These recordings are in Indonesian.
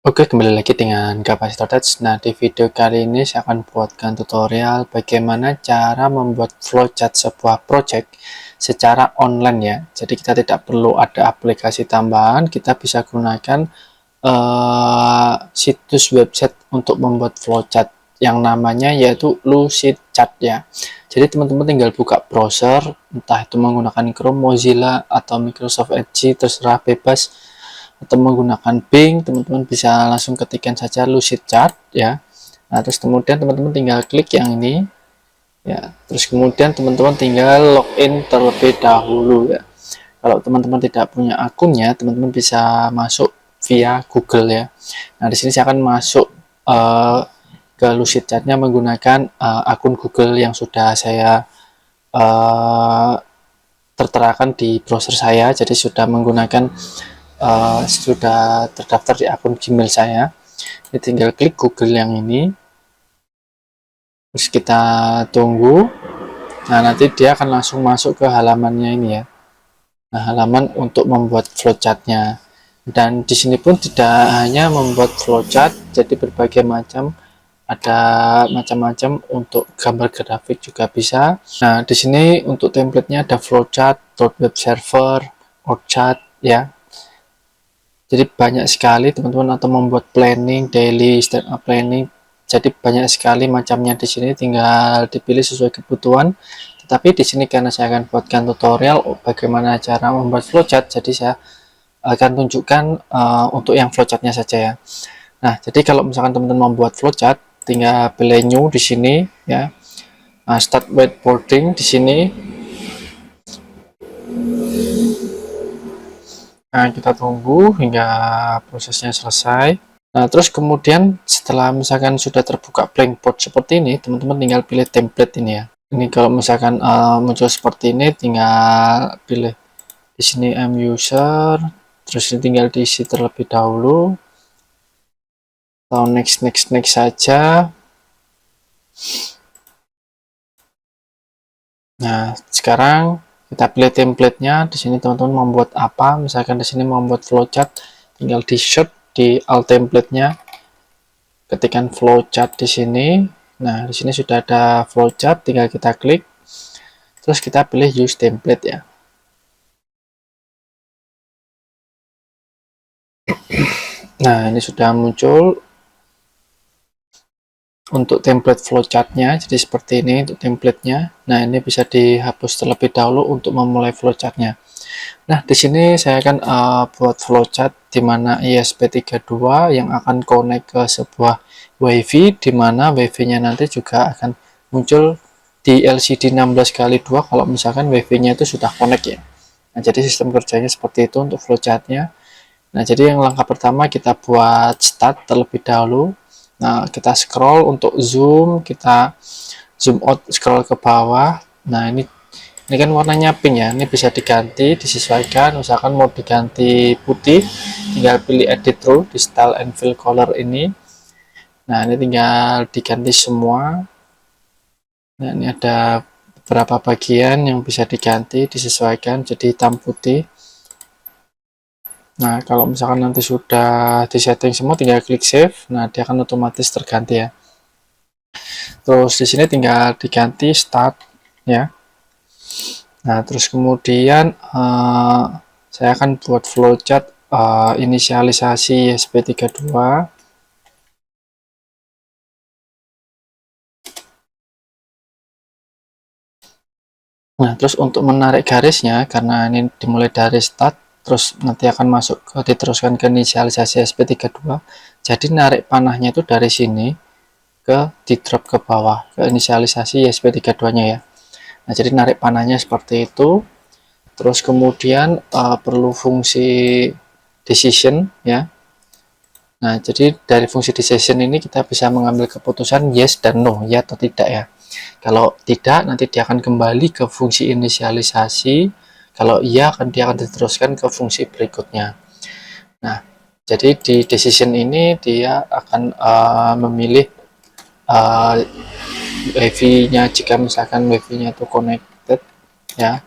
Oke, kembali lagi dengan Kapasitor Touch. Nah, di video kali ini saya akan buatkan tutorial bagaimana cara membuat flowchart sebuah project secara online ya. Jadi kita tidak perlu ada aplikasi tambahan, kita bisa gunakan situs website untuk membuat flowchart yang namanya yaitu Lucidchart ya. Jadi teman-teman tinggal buka browser, entah itu menggunakan Chrome, Mozilla, atau Microsoft Edge, terserah bebas, atau menggunakan Bing, teman-teman bisa langsung ketikkan saja Lucidchart ya. Nah, terus kemudian teman-teman tinggal klik yang ini ya. Terus kemudian teman-teman tinggal login terlebih dahulu ya. Kalau teman-teman tidak punya akunnya, teman-teman bisa masuk via Google ya. Nah, di sini saya akan masuk ke Lucidchart-nya menggunakan akun Google yang sudah saya terterakan di browser saya. Jadi sudah menggunakan sudah terdaftar di akun Gmail saya. Jadi tinggal klik Google yang ini, terus kita tunggu. Nah, nanti dia akan langsung masuk ke halamannya ini ya. Nah, halaman untuk membuat flowchart-nya. Dan di sini pun tidak hanya membuat flowchart, jadi berbagai macam, ada macam-macam untuk gambar grafik juga bisa. Nah, di sini untuk template-nya ada flowchart, web server, orchart ya. Jadi banyak sekali teman-teman, atau membuat planning, daily stand up planning. Jadi banyak sekali macamnya di sini, tinggal dipilih sesuai kebutuhan. Tetapi di sini karena saya akan buatkan tutorial bagaimana cara membuat flowchart, jadi saya akan tunjukkan untuk yang flowchartnya saja ya. Nah, jadi kalau misalkan teman-teman membuat flowchart, tinggal pilih new di sini ya. Start whiteboarding di sini. Nah, kita tunggu hingga prosesnya selesai. Nah, terus kemudian setelah misalkan sudah terbuka blank board seperti ini, teman-teman tinggal pilih template ini ya. Ini kalau misalkan muncul seperti ini, tinggal pilih di sini user, terus ini tinggal diisi terlebih dahulu, atau next saja. Nah, sekarang kita pilih template-nya. Di sini teman-teman membuat apa? Misalkan di sini membuat flowchart, tinggal di search di alt template-nya, ketikkan flowchart di sini. Nah, di sini sudah ada flowchart, tinggal kita klik, terus kita pilih use template ya. Nah, ini sudah muncul untuk template flowchart-nya, jadi seperti ini untuk template-nya. Nah, ini bisa dihapus terlebih dahulu untuk memulai flowchart-nya. Nah, di sini saya akan buat flowchart di mana ESP32 yang akan connect ke sebuah WiFi, di mana WiFi-nya nanti juga akan muncul di LCD 16x2 kalau misalkan WiFi-nya itu sudah connect ya. Nah, jadi sistem kerjanya seperti itu untuk flowchart-nya. Nah, jadi yang langkah pertama kita buat start terlebih dahulu. Nah, kita scroll untuk zoom, kita zoom out, scroll ke bawah. Nah, ini kan warnanya pink ya, ini bisa diganti, disesuaikan. Misalkan mau diganti putih, tinggal pilih edit rule di style and fill color ini. Nah, ini tinggal diganti semua. Nah, ini ada beberapa bagian yang bisa diganti, disesuaikan jadi hitam putih. Nah, kalau misalkan nanti sudah disetting semua, tinggal klik save. Nah, dia akan otomatis terganti ya. Terus di sini tinggal diganti start ya. Nah, terus kemudian saya akan buat flowchart inisialisasi ESP32. Nah, terus untuk menarik garisnya, karena ini dimulai dari start, terus nanti akan masuk ke diteruskan ke inisialisasi ESP32. Jadi narik panahnya itu dari sini ke di drop ke bawah ke inisialisasi ESP32-nya ya. Nah, jadi narik panahnya seperti itu. Terus kemudian perlu fungsi decision ya. Nah, jadi dari fungsi decision ini kita bisa mengambil keputusan yes dan no, ya atau tidak ya. Kalau tidak, nanti dia akan kembali ke fungsi inisialisasi. Kalau iya, dia akan diteruskan ke fungsi berikutnya. Nah, jadi di decision ini dia akan memilih WiFi-nya, jika misalkan WiFi-nya itu connected ya.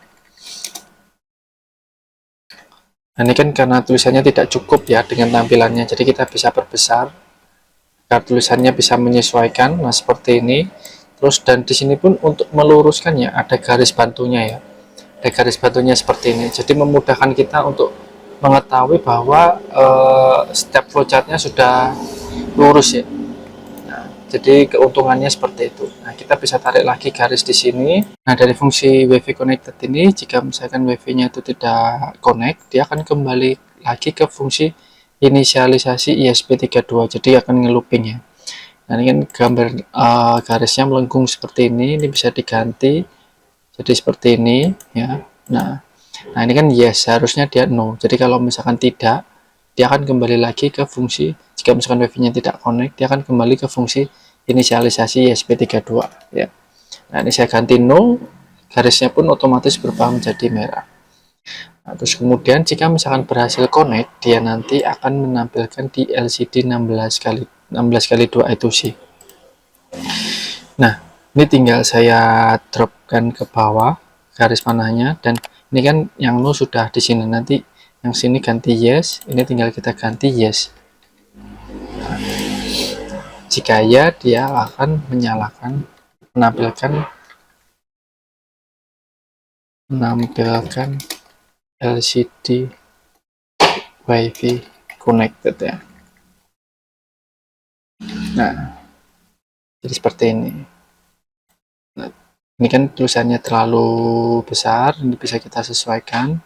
Nah, ini kan karena tulisannya tidak cukup ya dengan tampilannya, jadi kita bisa perbesar agar tulisannya bisa menyesuaikan. Nah, seperti ini. Terus dan di sini pun untuk meluruskannya ada garis bantunya ya. Ada garis bantunya seperti ini. Jadi memudahkan kita untuk mengetahui bahwa step flowchartnya sudah lurus ya. Jadi keuntungannya seperti itu. Nah, kita bisa tarik lagi garis di sini. Nah, dari fungsi WiFi connected ini, jika misalkan WiFi-nya itu tidak connect, dia akan kembali lagi ke fungsi inisialisasi ISP32. Jadi akan ngelooping ya. Nah, ini kan gambar garisnya melengkung seperti ini bisa diganti jadi seperti ini ya. Nah, ini kan yes, seharusnya dia no. Jadi kalau misalkan tidak, dia akan kembali lagi ke fungsi, jika misalkan wifi-nya tidak connect, dia akan kembali ke fungsi inisialisasi ESP32 ya. Nah, ini saya ganti no, garisnya pun otomatis berubah menjadi merah. Nah, terus kemudian jika misalkan berhasil connect, dia nanti akan menampilkan di LCD 16 kali 2 itu sih. Nah, ini tinggal saya dropkan ke bawah garis panahnya, dan ini kan yang no sudah di sini, nanti yang sini ganti yes, ini tinggal kita ganti yes. Nah, jika ya, dia akan menampilkan LCD WiFi connected ya. Nah, jadi seperti ini. Nah, ini kan tulisannya terlalu besar, ini bisa kita sesuaikan,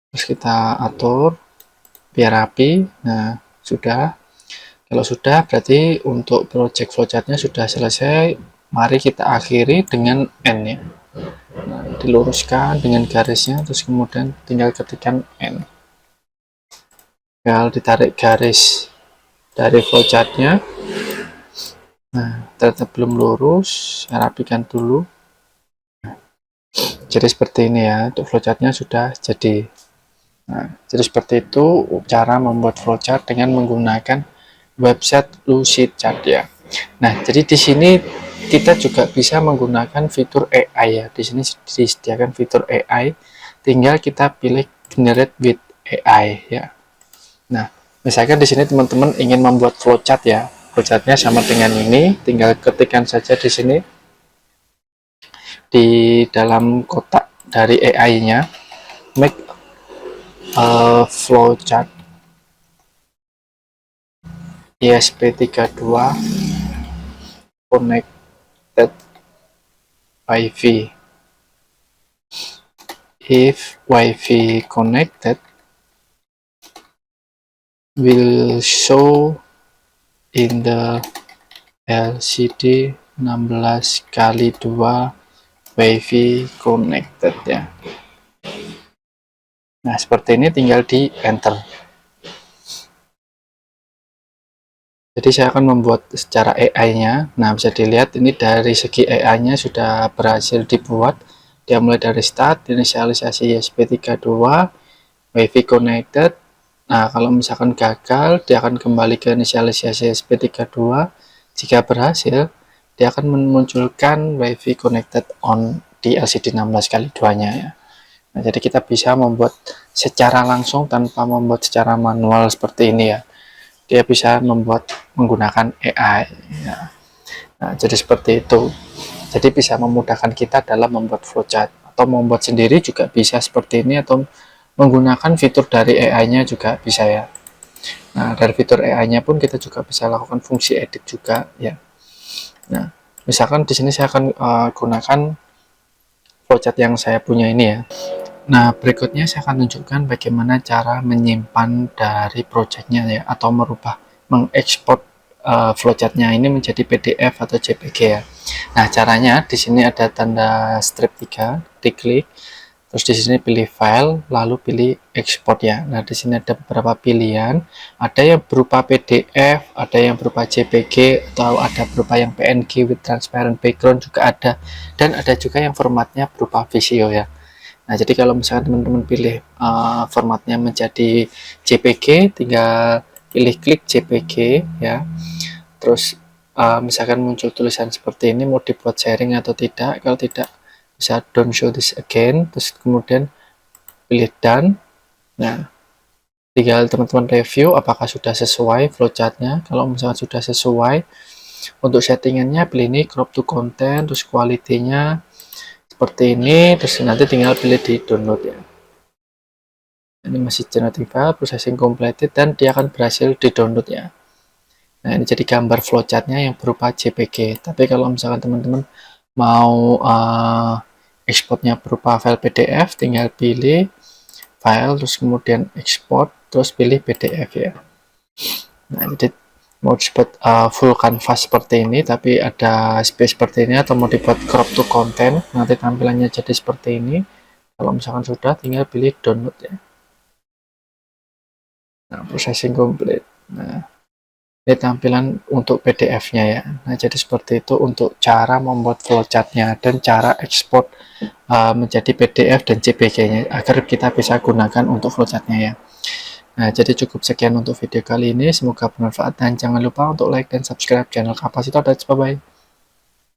terus kita atur biar rapi. Nah, sudah. Kalau sudah, berarti untuk project flowchartnya sudah selesai. Mari kita akhiri dengan N ya. Nah, diluruskan dengan garisnya, terus kemudian tinggal ketikkan N. Tinggal ditarik garis dari flowchartnya. Nah, ternyata belum lurus, saya rapikan dulu. Nah, jadi seperti ini ya, untuk flowchartnya sudah jadi. Nah, jadi seperti itu cara membuat flowchart dengan menggunakan website Lucidchart ya. Nah, jadi di sini kita juga bisa menggunakan fitur AI ya. Di sini disediakan fitur AI, tinggal kita pilih generate with AI ya. Nah, misalkan di sini teman-teman ingin membuat flowchart ya. Flowchartnya sama dengan ini, tinggal ketikkan saja di sini di dalam kotak dari AI-nya, make a flowchart ESP32 connected Wi-Fi. If Wi-Fi connected, will show in the LCD 16 kali 2 Wi-Fi connected ya. Nah, seperti ini tinggal di enter. Jadi saya akan membuat secara AI-nya. Nah, bisa dilihat ini dari segi AI-nya sudah berhasil dibuat. Dia mulai dari start, inisialisasi ESP32, Wi-Fi connected. Nah, kalau misalkan gagal, dia akan kembali ke inisialisasi ESP32. Jika berhasil, dia akan memunculkan Wi-Fi connected on di LCD 16 kali 2-nya ya. Nah, jadi kita bisa membuat secara langsung tanpa membuat secara manual seperti ini ya. Dia bisa membuat menggunakan AI ya. Nah, jadi seperti itu. Jadi bisa memudahkan kita dalam membuat flowchart, atau membuat sendiri juga bisa seperti ini, atau menggunakan fitur dari AI-nya juga bisa ya. Nah, dari fitur AI-nya pun kita juga bisa lakukan fungsi edit juga ya. Nah, misalkan di sini saya akan gunakan flowchart yang saya punya ini ya. Nah, berikutnya saya akan tunjukkan bagaimana cara menyimpan dari projectnya ya, atau mengekspor flowchartnya ini menjadi PDF atau JPG ya. Nah, caranya di sini ada tanda strip 3, diklik, terus di sini pilih file, lalu pilih export ya. Nah, di sini ada beberapa pilihan, ada yang berupa PDF, ada yang berupa JPG, atau ada berupa yang PNG with transparent background juga ada, dan ada juga yang formatnya berupa visio ya. Nah, jadi kalau misalkan teman-teman pilih formatnya menjadi JPG, tinggal pilih klik JPG ya. Terus misalkan muncul tulisan seperti ini, mau dibuat sharing atau tidak. Kalau tidak, bisa don't show this again, terus kemudian pilih done. Nah, tinggal teman-teman review apakah sudah sesuai flowchartnya. Kalau misalkan sudah sesuai, untuk settingannya pilih ini crop to content, terus quality-nya seperti ini, terus nanti tinggal pilih di download ya. Ini masih generating file, processing completed, dan dia akan berhasil di download ya. Nah, ini jadi gambar flowchartnya yang berupa JPG. Tapi kalau misalkan teman-teman mau exportnya berupa file PDF, tinggal pilih file, terus kemudian export, terus pilih PDF ya. Nah, jadi mau dibuat full canvas seperti ini, tapi ada space seperti ini, atau mau dibuat crop to content, nanti tampilannya jadi seperti ini. Kalau misalkan sudah, tinggal pilih download ya. Nah, processing complete. Nah, ini tampilan untuk PDF-nya ya. Nah, jadi seperti itu untuk cara membuat flowchart-nya dan cara ekspor menjadi PDF dan JPG-nya agar kita bisa gunakan untuk flowchart-nya ya. Nah, jadi cukup sekian untuk video kali ini. Semoga bermanfaat dan jangan lupa untuk like dan subscribe channel Kapasitor. Bye bye.